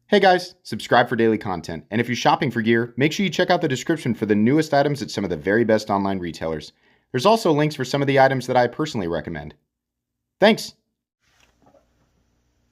Hey guys, subscribe for daily content. And if you're shopping for gear, make sure you check out the description for the newest items at some of the very best online retailers. There's also links for some of the items that I personally recommend. Thanks!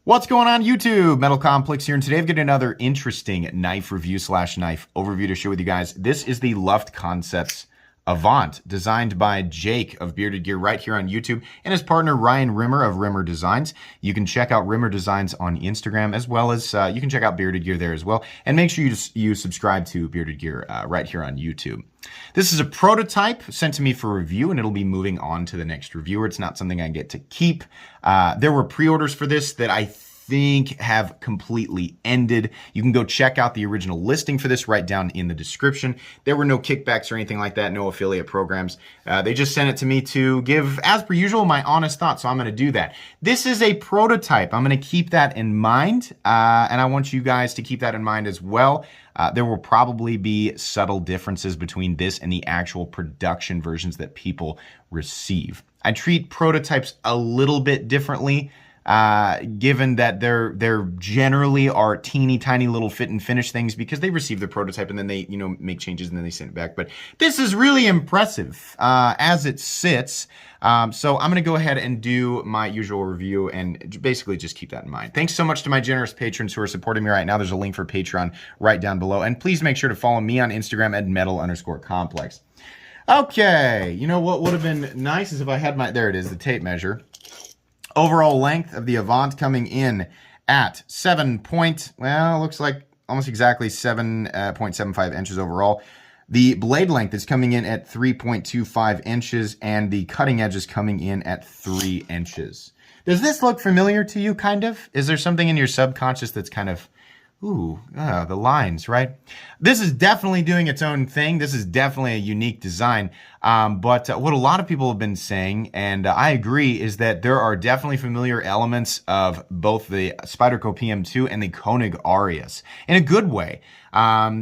What's going on YouTube? Metal Complex here, and today I've got another interesting knife review slash knife overview to share with you guys. This is the Luft Concepts Avant, designed by Jake of Bearded Gear right here on YouTube, and his partner Ryan Rimmer of Rimmer Designs. You can check out Rimmer Designs on Instagram, as well as you can check out Bearded Gear there as well. And make sure you subscribe to Bearded Gear right here on YouTube. This is a prototype sent to me for review, and it'll be moving on to the next reviewer. It's not something I get to keep. There were pre-orders for this that I think have completely ended. You can go check out the original listing for this right down in the description. There were no kickbacks or anything like that, no affiliate programs. They just sent it to me to give, as per usual, my honest thoughts, so I'm going to do that. This is a prototype. I'm going to keep that in mind, and I want you guys to keep that in mind as well. There will probably be subtle differences between this and the actual production versions that people receive. I treat prototypes a little bit differently, given that they're generally are teeny tiny little fit and finish things, because they receive the prototype and then they make changes and then they send it back. But this is really impressive as it sits. So I'm going to go ahead and do my usual review and basically just keep that in mind. Thanks so much to my generous patrons who are supporting me right now. There's a link for Patreon right down below, and please make sure to follow me on Instagram at metal_complex. Okay, you know what would have been nice is if I had there it is, the tape measure. Overall length of the Avant coming in at looks like almost exactly 7.75 inches overall. The blade length is coming in at 3.25 inches, and the cutting edge is coming in at 3 inches. Does this look familiar to you, kind of? Is there something in your subconscious that's kind of, the lines, right? This is definitely doing its own thing. This is definitely a unique design. But what a lot of people have been saying, and I agree, is that there are definitely familiar elements of both the Spyderco PM2 and the Koenig Arius in a good way,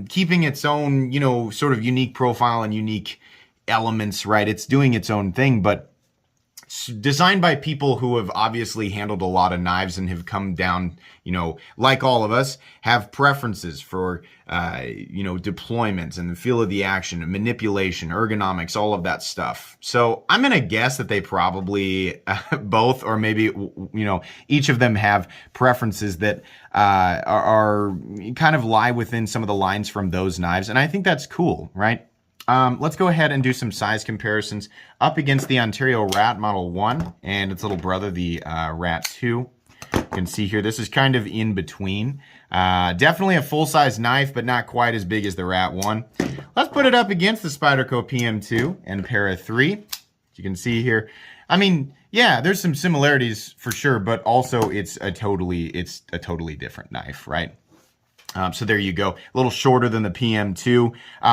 keeping its own, sort of unique profile and unique elements, right? It's doing its own thing, but designed by people who have obviously handled a lot of knives and have come down, like all of us, have preferences for, deployments and the feel of the action, manipulation, ergonomics, all of that stuff. So I'm going to guess that they probably both, or maybe, each of them have preferences that are kind of lie within some of the lines from those knives. And I think that's cool, right? Let's go ahead and do some size comparisons up against the Ontario Rat Model 1 and its little brother, the Rat 2. You can see here, this is kind of in between. Definitely a full-size knife, but not quite as big as the Rat 1. Let's put it up against the Spyderco PM2 and Para 3. As you can see here, I mean, yeah, there's some similarities for sure, but also it's a totally different knife, right? So there you go. A little shorter than the PM2.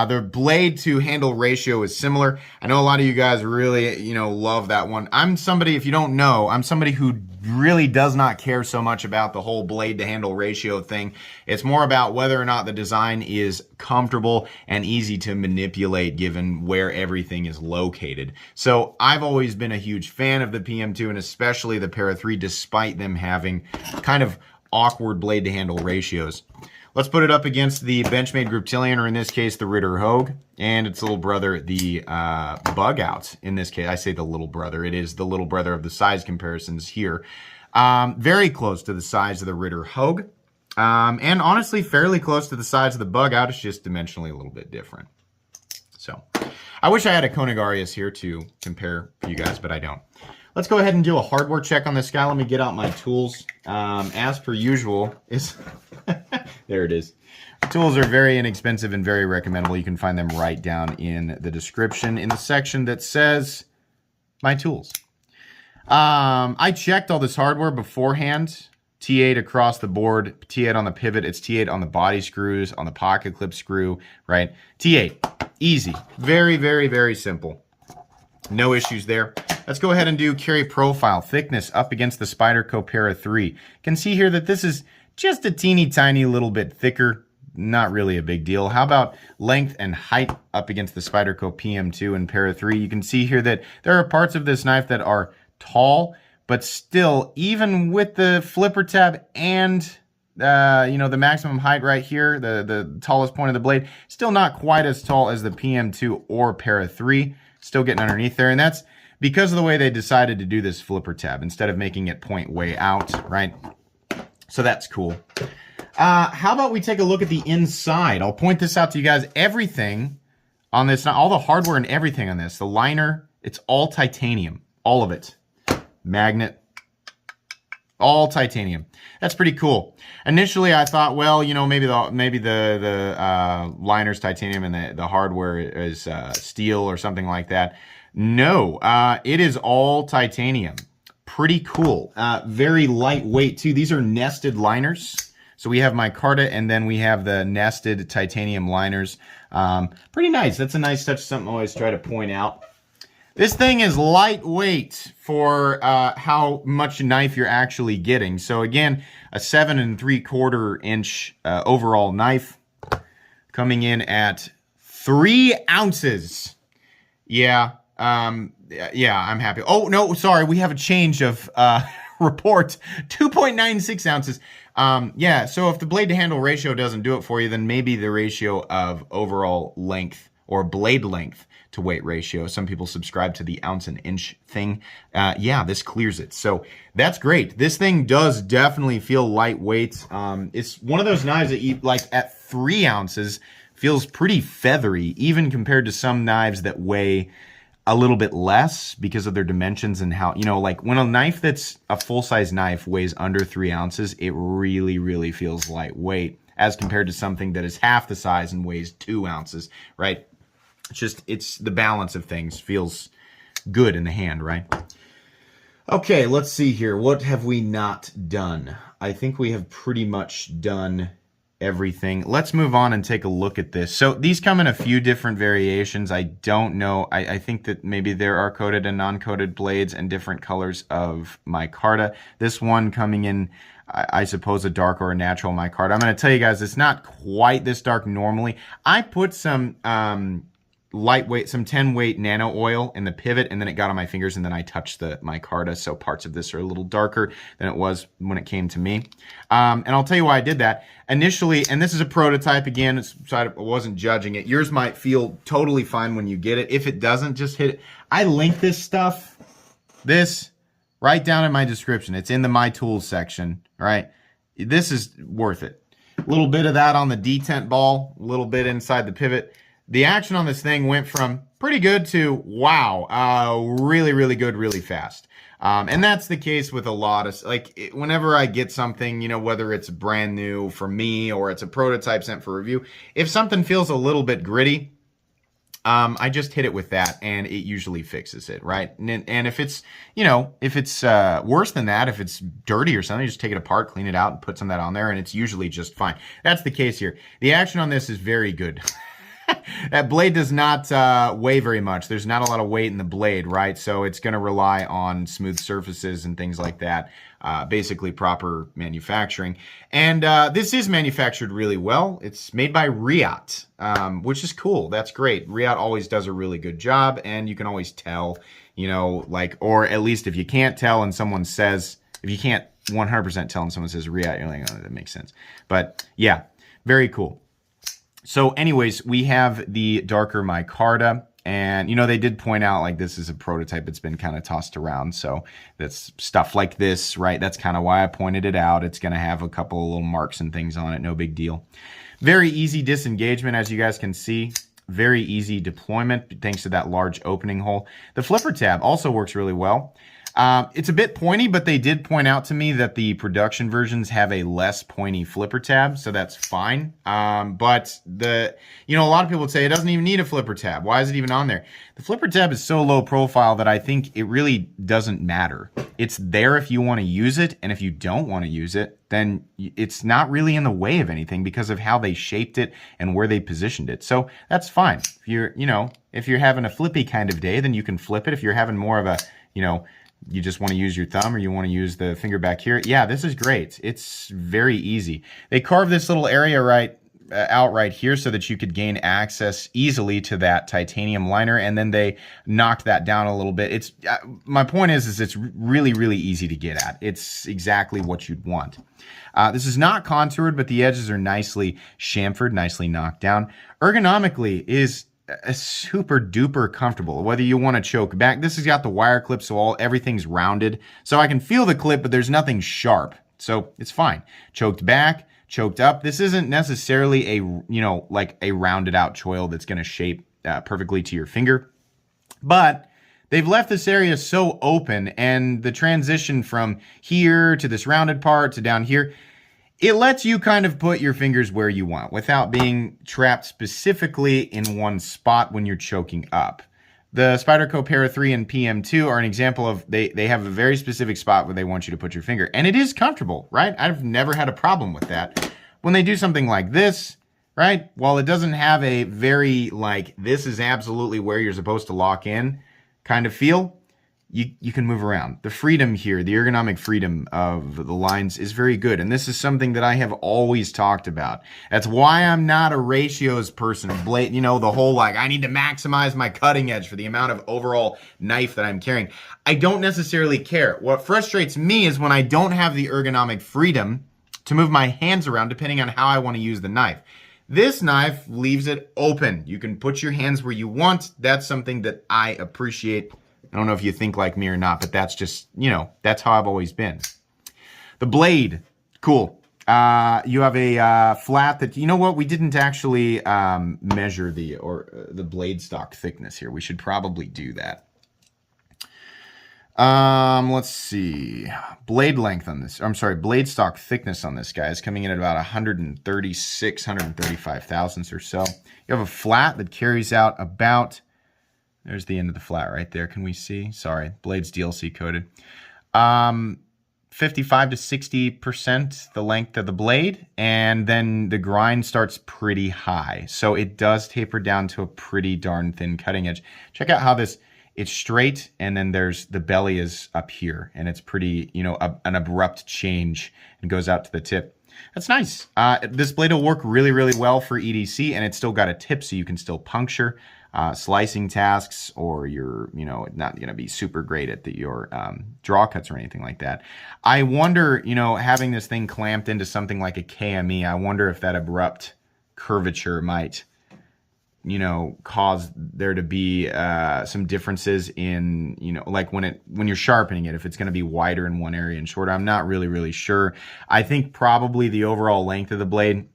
The blade to handle ratio is similar. I know a lot of you guys really, love that one. I'm somebody, if you don't know, I'm somebody who really does not care so much about the whole blade to handle ratio thing. It's more about whether or not the design is comfortable and easy to manipulate given where everything is located. So I've always been a huge fan of the PM2 and especially the Para 3, despite them having kind of awkward blade to handle ratios. Let's put it up against the Benchmade Griptilian, or in this case, the Ritter Hogue, and its little brother, the Bug Out. In this case, I say the little brother. It is the little brother of the size comparisons here. Very close to the size of the Ritter Hogue, and honestly, fairly close to the size of the Bug Out. It's just dimensionally a little bit different. So, I wish I had a Koenig Arius here to compare for you guys, but I don't. Let's go ahead and do a hardware check on this guy. Let me get out my tools. As per usual, there it is. Tools are very inexpensive and very recommendable. You can find them right down in the description in the section that says my tools. I checked all this hardware beforehand. T8 across the board, T8 on the pivot, it's T8 on the body screws, on the pocket clip screw, right? T8, easy. Very, very, very simple. No issues there. Let's go ahead and do carry profile thickness up against the Spyderco Para 3. You can see here that this is just a teeny tiny little bit thicker. Not really a big deal. How about length and height up against the Spyderco PM2 and Para 3? You can see here that there are parts of this knife that are tall, but still, even with the flipper tab and the maximum height right here, the tallest point of the blade, still not quite as tall as the PM2 or Para 3. Still getting underneath there, and that's because of the way they decided to do this flipper tab instead of making it point way out, right? So that's cool. How about we take a look at the inside? I'll point this out to you guys. Everything on this, all the hardware and everything on this, the liner, it's all titanium, all of it. Magnet, all titanium. That's pretty cool. Initially, I thought, well, maybe the liner's titanium and the hardware is steel or something like that. No, it is all titanium. Pretty cool. Very lightweight too. These are nested liners. So we have micarta and then we have the nested titanium liners. Pretty nice. That's a nice touch. Something I always try to point out. This thing is lightweight for how much knife you're actually getting. So again, a 7 3/4 inch overall knife coming in at 3 ounces. Yeah, I'm happy. Oh, no, sorry. We have a change of report. 2.96 ounces. Yeah, so if the blade to handle ratio doesn't do it for you, then maybe the ratio of overall length or blade length to weight ratio. Some people subscribe to the ounce and inch thing. Yeah, this clears it. So that's great. This thing does definitely feel lightweight. It's one of those knives that you, like at 3 ounces, feels pretty feathery, even compared to some knives that weigh a little bit less because of their dimensions and how, like when a knife that's a full-size knife weighs under 3 ounces, it really, really feels lightweight as compared to something that is half the size and weighs 2 ounces, right? It's the balance of things feels good in the hand, right? Okay, let's see here. What have we not done? I think we have pretty much done everything. Let's move on and take a look at this. So these come in a few different variations. I don't know. I think that maybe there are coated and non-coated blades and different colors of micarta. This one coming in, I suppose, a dark or a natural micarta. I'm going to tell you guys, it's not quite this dark normally. I put some lightweight, some 10 weight nano oil in the pivot, and then it got on my fingers, and then I touched the micarta, so parts of this are a little darker than it was when it came to me. And I'll tell you why I did that. Initially, and this is a prototype again, so I wasn't judging it. Yours might feel totally fine when you get it. If it doesn't, just hit it. I link this stuff, right down in my description. It's in the My Tools section, right? This is worth it. A little bit of that on the detent ball, a little bit inside the pivot. The action on this thing went from pretty good to, wow, really, really good, really fast. And that's the case with a lot of, like, whenever I get something, whether it's brand new for me or it's a prototype sent for review, if something feels a little bit gritty, I just hit it with that and it usually fixes it, right? And if it's, if it's worse than that, if it's dirty or something, you just take it apart, clean it out, and put some of that on there, and it's usually just fine. That's the case here. The action on this is very good. That blade does not weigh very much. There's not a lot of weight in the blade, right? So it's going to rely on smooth surfaces and things like that. Basically proper manufacturing. And this is manufactured really well. It's made by Riot, which is cool. That's great. Riot always does a really good job, and you can always tell, or at least if you can't tell and someone says, if you can't 100% tell and someone says Riot, you're like, oh, that makes sense. But yeah, very cool. So anyways, we have the darker micarta, and they did point out, like, this is a prototype. It's been kind of tossed around, so that's stuff like this, right? That's kind of why I pointed it out. It's going to have a couple of little marks and things on it. No big deal. Very easy disengagement, as you guys can see. Very easy deployment thanks to that large opening hole. The flipper tab also works really well. It's a bit pointy, but they did point out to me that the production versions have a less pointy flipper tab, so that's fine. But a lot of people would say it doesn't even need a flipper tab. Why is it even on there? The flipper tab is so low profile that I think it really doesn't matter. It's there if you want to use it, and if you don't want to use it, then it's not really in the way of anything because of how they shaped it and where they positioned it. So that's fine. If you're having a flippy kind of day, then you can flip it. If you're having more of a, you just want to use your thumb or you want to use the finger back here, yeah, this is great. It's very easy. They carve this little area right out right here so that you could gain access easily to that titanium liner, and then they knocked that down a little bit. It's my point is it's really, really easy to get at. It's exactly what you'd want. This is not contoured, but the edges are nicely chamfered, nicely knocked down. Ergonomically is super duper comfortable. Whether you want to choke back, this has got the wire clip, so everything's rounded. So I can feel the clip, but there's nothing sharp. So it's fine. Choked back, choked up. This isn't necessarily a, like a rounded out choil that's going to shape perfectly to your finger. But they've left this area so open, and the transition from here to this rounded part to down here, it lets you kind of put your fingers where you want without being trapped specifically in one spot when you're choking up. The Spyderco Para 3 and PM2 are an example of they have a very specific spot where they want you to put your finger. And it is comfortable, right? I've never had a problem with that. When they do something like this, right? While it doesn't have a very like, this is absolutely where you're supposed to lock in kind of feel, you can move around. The freedom here, the ergonomic freedom of the lines is very good. And this is something that I have always talked about. That's why I'm not a ratios person. The whole like, I need to maximize my cutting edge for the amount of overall knife that I'm carrying. I don't necessarily care. What frustrates me is when I don't have the ergonomic freedom to move my hands around depending on how I want to use the knife. This knife leaves it open. You can put your hands where you want. That's something that I appreciate. I don't know if you think like me or not, but that's just, that's how I've always been. The blade, cool. You have a flat that, we didn't actually measure the blade stock thickness here. We should probably do that. Let's see. Blade length on this, blade stock thickness on this guy is coming in at about 135 thousandths or so. You have a flat that carries out about, there's the end of the flat right there. Can we see? Sorry, blade's DLC coded. 55 to 60% the length of the blade, and then the grind starts pretty high. So it does taper down to a pretty darn thin cutting edge. Check out how it's straight, and then the belly is up here, and it's pretty, an abrupt change and goes out to the tip. That's nice. This blade will work really, really well for EDC, and it's still got a tip, so you can still puncture slicing tasks, or you're, not going to be super great at your draw cuts or anything like that. I wonder, having this thing clamped into something like a KME, I wonder if that abrupt curvature might, cause there to be some differences in, like when you're sharpening it, if it's going to be wider in one area and shorter. I'm not really, really sure. I think probably the overall length of the blade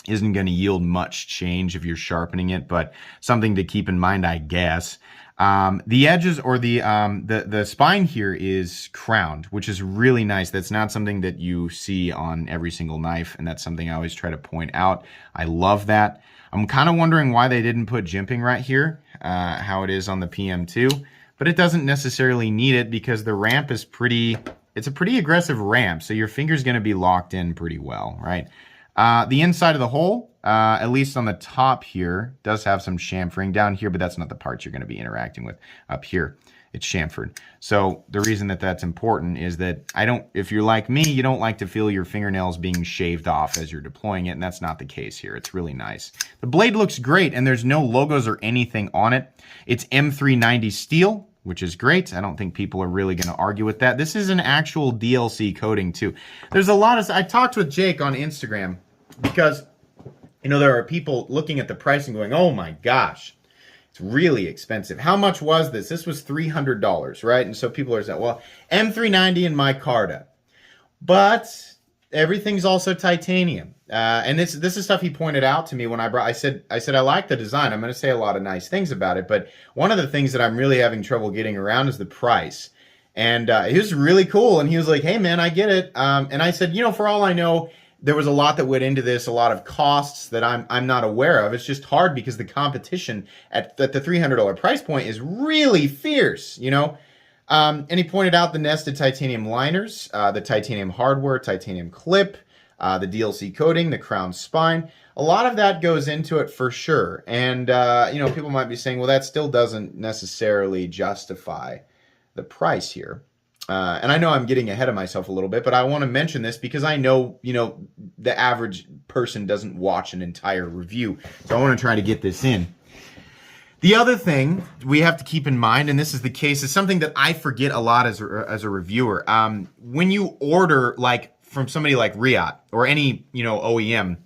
isn't going to yield much change if you're sharpening it, but something to keep in mind, I guess. The edges, or the spine here is crowned, which is really nice. That's not something that you see on every single knife, and that's something I always try to point out. I love that. I'm kind of wondering why they didn't put jimping right here, how it is on the PM2, but it doesn't necessarily need it because the ramp is it's a pretty aggressive ramp, so your finger's going to be locked in pretty well, right? The inside of the hole, at least on the top here, does have some chamfering down here, but that's not the parts you're going to be interacting with up here. It's chamfered. So the reason that that's important is that if you're like me, you don't like to feel your fingernails being shaved off as you're deploying it, and that's not the case here. It's really nice. The blade looks great, and there's no logos or anything on it. It's M390 steel, which is great. I don't think people are really going to argue with that. This is an actual DLC coating too. There's a lot of, I talked with Jake on Instagram because, there are people looking at the pricing going, oh my gosh, it's really expensive. How much was this? This was $300, right? And so people are saying, well, M390 and micarta, but everything's also titanium. And this is stuff he pointed out to me when I said I like the design. I'm going to say a lot of nice things about it, but one of the things that I'm really having trouble getting around is the price. And he was really cool, and he was like, hey man, I get it. And I said, for all I know, there was a lot that went into this, a lot of costs that I'm not aware of. It's just hard because the competition at the $300 price point is really fierce, And he pointed out the nested titanium liners, the titanium hardware, titanium clip, the DLC coating, the crown spine. A lot of that goes into it for sure. And, people might be saying, well, that still doesn't necessarily justify the price here. And I know I'm getting ahead of myself a little bit, but I want to mention this because I know, the average person doesn't watch an entire review. So I want to try to get this in. The other thing we have to keep in mind, and this is the case, is something that I forget a lot as a reviewer. When you order like from somebody like Riot or any OEM,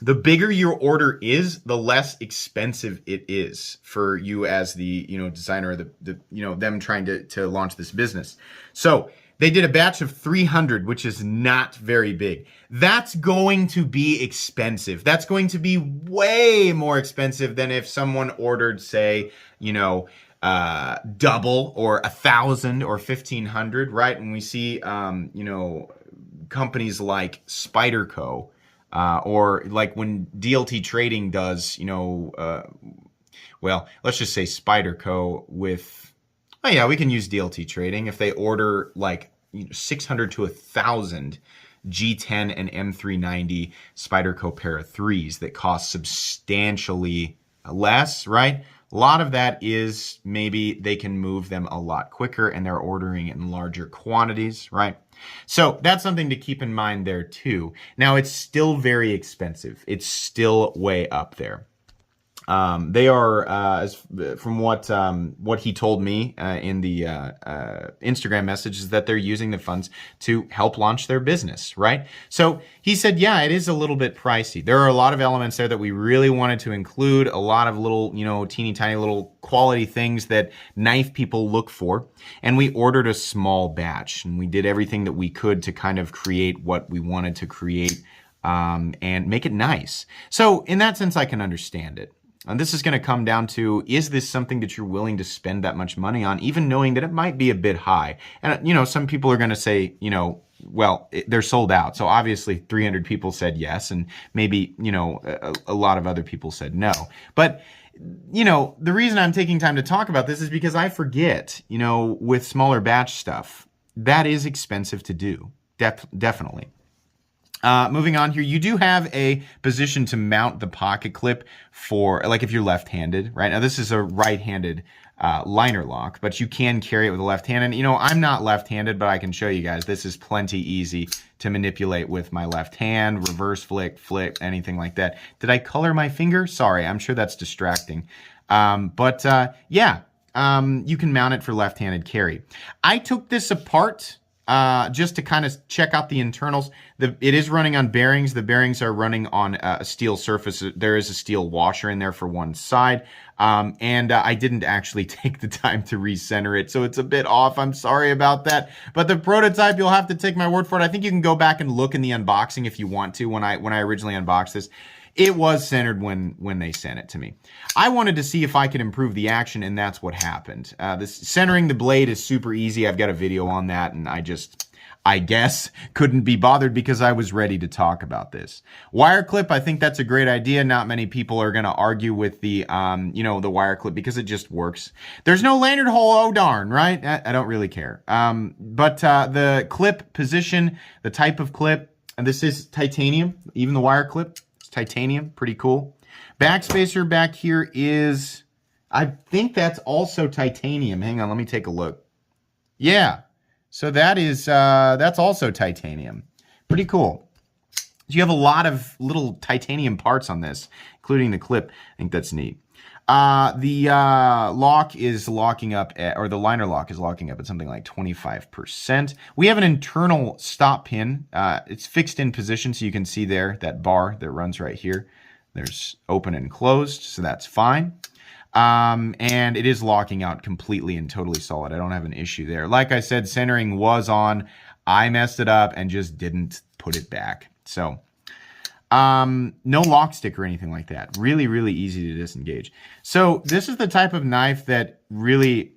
the bigger your order is, the less expensive it is for you as the designer or the them trying to launch this business. So they did a batch of 300, which is not very big. That's going to be expensive. That's going to be way more expensive than if someone ordered, say, double or 1,000 or 1,500, right? And we see, companies like Spyderco, or like when DLT Trading does, well, let's just say Spyderco with, oh yeah, we can use DLT Trading. If they order like 600 to 1,000 G10 and M390 Spyderco pair of threes that cost substantially less, right? A lot of that is maybe they can move them a lot quicker and they're ordering in larger quantities, right? So that's something to keep in mind there too. Now it's still very expensive. It's still way up there. They are, from what he told me in the Instagram message, is that they're using the funds to help launch their business, right? So he said, yeah, it is a little bit pricey. There are a lot of elements there that we really wanted to include, a lot of little, teeny tiny little quality things that knife people look for. And we ordered a small batch, and we did everything that we could to kind of create what we wanted to create and make it nice. So in that sense, I can understand it. And this is going to come down to, is this something that you're willing to spend that much money on, even knowing that it might be a bit high? And, some people are going to say, well, they're sold out. So obviously 300 people said yes. And maybe, a lot of other people said no. But, the reason I'm taking time to talk about this is because I forget, with smaller batch stuff, that is expensive to do. Definitely. Moving on here, you do have a position to mount the pocket clip for, like if you're left-handed, right? Now this is a right-handed liner lock, but you can carry it with a left hand. And I'm not left-handed, but I can show you guys. This is plenty easy to manipulate with my left hand, reverse flick, anything like that. Did I color my finger? Sorry, I'm sure that's distracting. Yeah, you can mount it for left-handed carry. I took this apart just to kind of check out the internals. It is running on bearings. The bearings are running on a steel surface. There is a steel washer in there for one side. And I didn't actually take the time to recenter it, so it's a bit off. I'm sorry about that. But the prototype, you'll have to take my word for it. I think you can go back and look in the unboxing if you want to. When I originally unboxed this, it was centered when they sent it to me. I wanted to see if I could improve the action, and that's what happened. This centering the blade is super easy. I've got a video on that, and I guess, couldn't be bothered because I was ready to talk about this. Wire clip, I think that's a great idea. Not many people are going to argue with the, the wire clip because it just works. There's no lanyard hole, oh darn, right? I don't really care. But the clip position, the type of clip, and this is titanium, even the wire clip. Titanium, pretty cool. Backspacer back here is, I think that's also titanium. Hang on, let me take a look. Yeah, so that's also titanium. Pretty cool. So you have a lot of little titanium parts on this, including the clip. I think that's neat. The lock is locking up or the liner lock is locking up at something like 25%. We have an internal stop pin. It's fixed in position, so you can see there that bar that runs right here. There's open and closed, so that's fine. And it is locking out completely and totally solid. I don't have an issue there. Like I said, centering was on. I messed it up and just didn't put it back. So no lock stick or anything like that. Really, really easy to disengage. So this is the type of knife that really,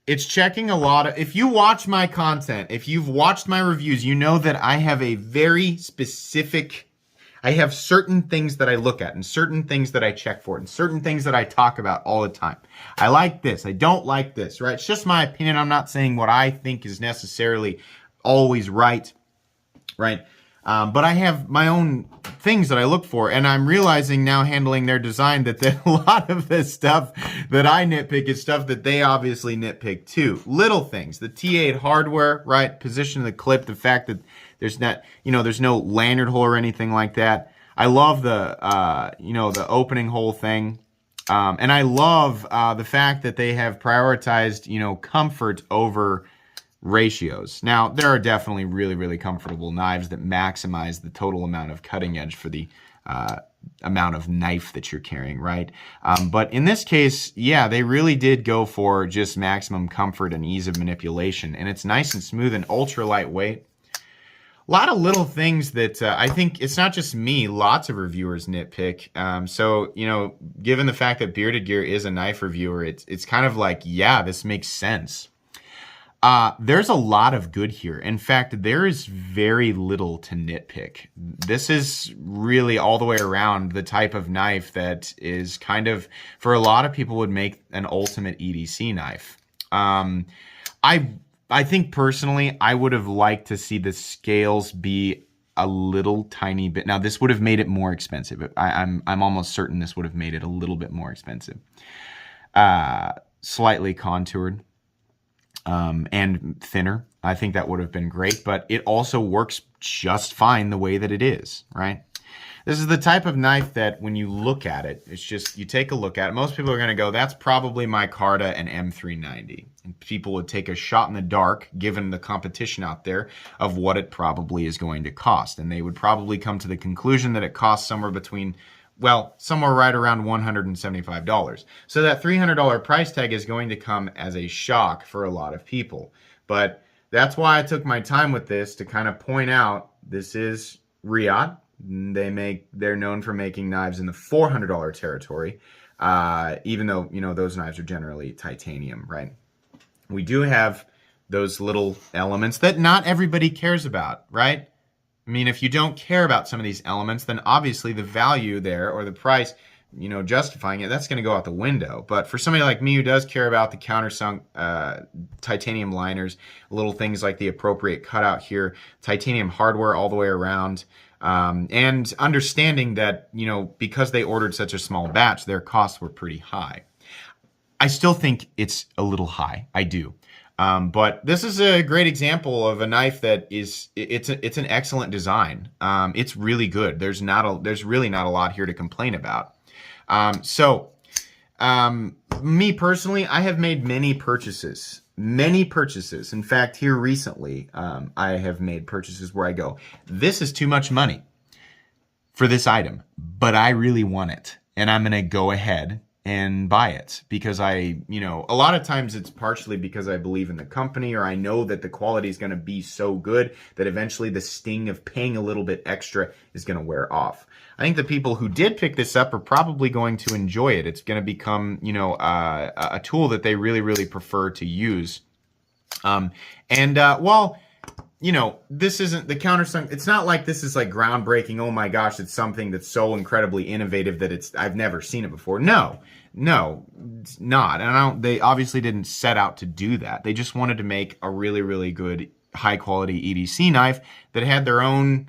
it's checking a lot of, if you watch my content, if you've watched my reviews, you know that I have a very specific, I have certain things that I look at and certain things that I check for and certain things that I talk about all the time. I like this. I don't like this, right? It's just my opinion. I'm not saying what I think is necessarily always right, right? But I have my own things that I look for, and I'm realizing now handling their design that a lot of the stuff that I nitpick is stuff that they obviously nitpick too. Little things, the T8 hardware, right? Position of the clip, the fact that There's not, there's no lanyard hole or anything like that. I love the, the opening hole thing. And I love the fact that they have prioritized, comfort over ratios. Now, there are definitely really, really comfortable knives that maximize the total amount of cutting edge for the amount of knife that you're carrying, right? But in this case, yeah, they really did go for just maximum comfort and ease of manipulation. And it's nice and smooth and ultra lightweight. A lot of little things that I think it's not just me, lots of reviewers nitpick. So, given the fact that Bearded Gear is a knife reviewer, it's kind of like, yeah, this makes sense. There's a lot of good here. In fact, there is very little to nitpick. This is really all the way around the type of knife that is kind of, for a lot of people, would make an ultimate EDC knife. I think personally, I would have liked to see the scales be a little tiny bit. Now, this would have made it more expensive. I'm almost certain this would have made it a little bit more expensive. Slightly contoured. And thinner. I think that would have been great, but it also works just fine the way that it is, right? This is the type of knife that when you look at it, it's just, you take a look at it. Most people are going to go, that's probably my Carta and M390. And people would take a shot in the dark, given the competition out there, of what it probably is going to cost. And they would probably come to the conclusion that it costs somewhere between, well, somewhere right around $175. So that $300 price tag is going to come as a shock for a lot of people. But that's why I took my time with this to kind of point out this is Riyadh. They're known for making knives in the $400 territory, even though, those knives are generally titanium, right? We do have those little elements that not everybody cares about, right? I mean, if you don't care about some of these elements, then obviously the value there or the price, justifying it, that's going to go out the window. But for somebody like me who does care about the countersunk titanium liners, little things like the appropriate cutout here, titanium hardware all the way around, and understanding that, because they ordered such a small batch, their costs were pretty high. I still think it's a little high. I do. But this is a great example of a knife that is, it's an excellent design. It's really good. There's really not a lot here to complain about. Me personally, I have made many purchases. In fact, here recently, I have made purchases where I go, this is too much money for this item, but I really want it. And I'm going to go ahead and buy it because a lot of times it's partially because I believe in the company, or I know that the quality is going to be so good that eventually the sting of paying a little bit extra is going to wear off. I think the people who did pick this up are probably going to enjoy it. It's going to become, a tool that they really, really prefer to use. This isn't the countersunk. It's not like this is like groundbreaking. Oh my gosh, it's something that's so incredibly innovative that I've never seen it before. No, it's not. And they obviously didn't set out to do that. They just wanted to make a really, really good, high quality EDC knife that had their own,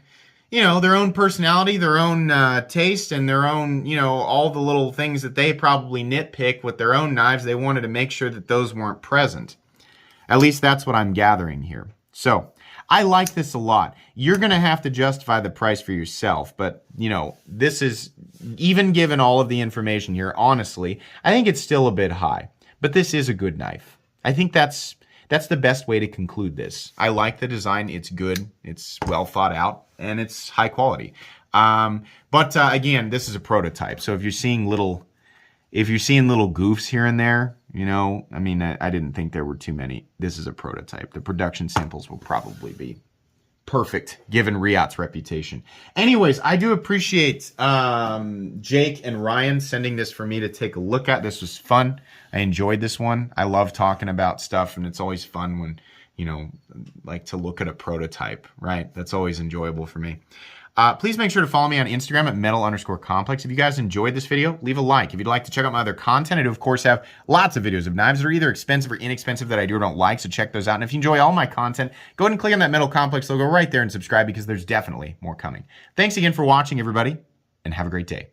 their own personality, their own taste, and their own, all the little things that they probably nitpick with their own knives. They wanted to make sure that those weren't present. At least that's what I'm gathering here. So I like this a lot. You're going to have to justify the price for yourself. But, this is, even given all of the information here, honestly, I think it's still a bit high. But this is a good knife. I think that's the best way to conclude this. I like the design. It's good. It's well thought out. And it's high quality. But again, this is a prototype. So if you're seeing little goofs here and there, I didn't think there were too many. This is a prototype. The production samples will probably be perfect given Riyadh's reputation. Anyways, I do appreciate Jake and Ryan sending this for me to take a look at. This was fun. I enjoyed this one. I love talking about stuff, and it's always fun when, like to look at a prototype, right? That's always enjoyable for me. Please make sure to follow me on Instagram at metal_complex. If you guys enjoyed this video, leave a like. If you'd like to check out my other content, I do, of course, have lots of videos of knives that are either expensive or inexpensive that I do or don't like, so check those out. And if you enjoy all my content, go ahead and click on that Metal Complex logo right there and subscribe because there's definitely more coming. Thanks again for watching, everybody, and have a great day.